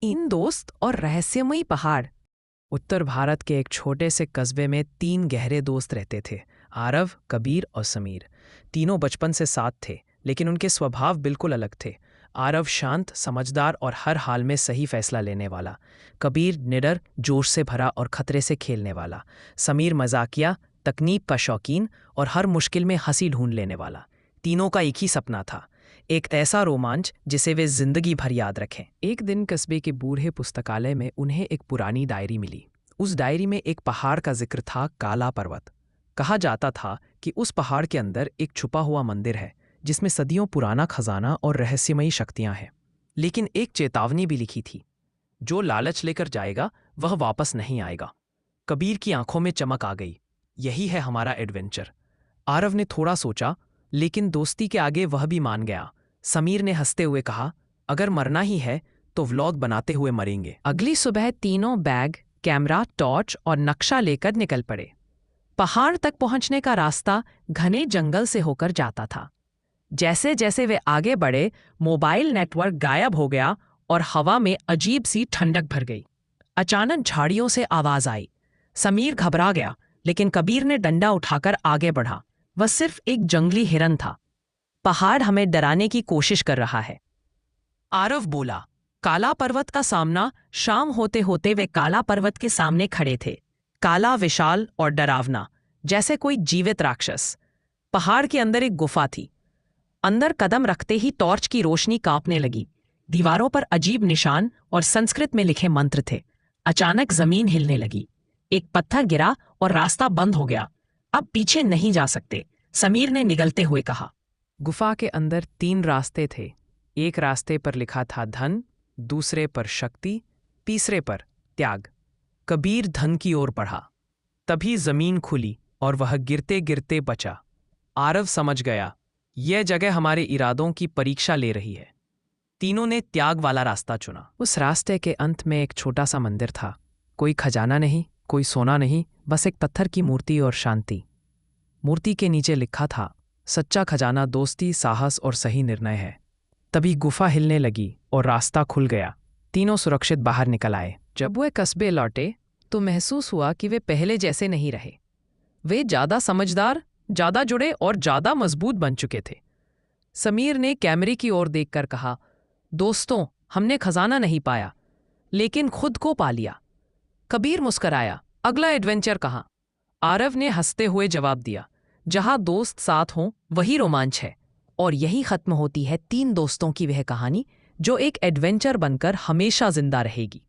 इन दोस्त और रहस्यमयी पहाड़। उत्तर भारत के एक छोटे से कस्बे में तीन गहरे दोस्त रहते थे, आरव, कबीर और समीर। तीनों बचपन से साथ थे, लेकिन उनके स्वभाव बिल्कुल अलग थे। आरव शांत, समझदार और हर हाल में सही फैसला लेने वाला। कबीर निडर, जोश से भरा और खतरे से खेलने वाला। समीर मजाकिया, तकनीक का शौकीन और हर मुश्किल में हंसी ढूंढ लेने वाला। तीनों का एक ही सपना था, एक ऐसा रोमांच जिसे वे जिंदगी भर याद रखें। एक दिन कस्बे के बूढ़े पुस्तकालय में उन्हें एक पुरानी डायरी मिली। उस डायरी में एक पहाड़ का जिक्र था, काला पर्वत। कहा जाता था कि उस पहाड़ के अंदर एक छुपा हुआ मंदिर है, जिसमें सदियों पुराना खजाना और रहस्यमयी शक्तियां हैं। लेकिन एक चेतावनी भी लिखी थी, जो लालच लेकर जाएगा वह वापस नहीं आएगा। कबीर की आंखों में चमक आ गई। यही है हमारा एडवेंचर। आरव ने थोड़ा सोचा, लेकिन दोस्ती के आगे वह भी मान गया। समीर ने हंसते हुए कहा, अगर मरना ही है तो व्लॉग बनाते हुए मरेंगे। अगली सुबह तीनों बैग, कैमरा, टॉर्च और नक्शा लेकर निकल पड़े। पहाड़ तक पहुंचने का रास्ता घने जंगल से होकर जाता था। जैसे जैसे वे आगे बढ़े, मोबाइल नेटवर्क गायब हो गया और हवा में अजीब सी ठंडक भर गई। अचानक झाड़ियों से आवाज आई। समीर घबरा गया, लेकिन कबीर ने डंडा उठाकर आगे बढ़ा। वह सिर्फ एक जंगली हिरन था। पहाड़ हमें डराने की कोशिश कर रहा है, आरव बोला। काला पर्वत का सामना। शाम होते होते वे काला पर्वत के सामने खड़े थे। काला, विशाल और डरावना, जैसे कोई जीवित राक्षस। पहाड़ के अंदर एक गुफा थी। अंदर कदम रखते ही टॉर्च की रोशनी कांपने लगी। दीवारों पर अजीब निशान और संस्कृत में लिखे मंत्र थे। अचानक जमीन हिलने लगी। एक पत्थर गिरा और रास्ता बंद हो गया। अब पीछे नहीं जा सकते, समीर ने निगलते हुए कहा। गुफा के अंदर तीन रास्ते थे। एक रास्ते पर लिखा था धन, दूसरे पर शक्ति, तीसरे पर त्याग। कबीर धन की ओर बढ़ा। तभी जमीन खुली और वह गिरते गिरते बचा। आरव समझ गया, यह जगह हमारे इरादों की परीक्षा ले रही है। तीनों ने त्याग वाला रास्ता चुना। उस रास्ते के अंत में एक छोटा सा मंदिर था। कोई खजाना नहीं, कोई सोना नहीं, बस एक पत्थर की मूर्ति और शांति। मूर्ति के नीचे लिखा था, सच्चा खजाना दोस्ती, साहस और सही निर्णय है। तभी गुफा हिलने लगी और रास्ता खुल गया। तीनों सुरक्षित बाहर निकल आए। जब वे कस्बे लौटे तो महसूस हुआ कि वे पहले जैसे नहीं रहे। वे ज्यादा समझदार, ज्यादा जुड़े और ज्यादा मजबूत बन चुके थे। समीर ने कैमरे की ओर देखकर कहा, दोस्तों, हमने खजाना नहीं पाया, लेकिन खुद को पा लिया। कबीर मुस्कराया, अगला एडवेंचर कहाँ? आरव ने हंसते हुए जवाब दिया, जहां दोस्त साथ हों वही रोमांच है। और यही खत्म होती है तीन दोस्तों की वह कहानी, जो एक एडवेंचर बनकर हमेशा जिंदा रहेगी।